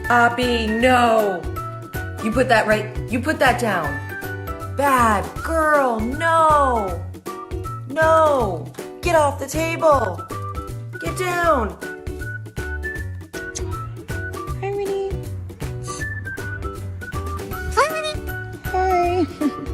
Poppy, no. You put that down. Bad girl, no. No. Get off the table. Get down. Hi, Winnie. Hi, Winnie. Hi.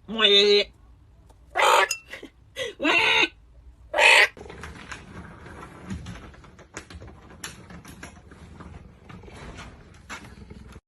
Wee!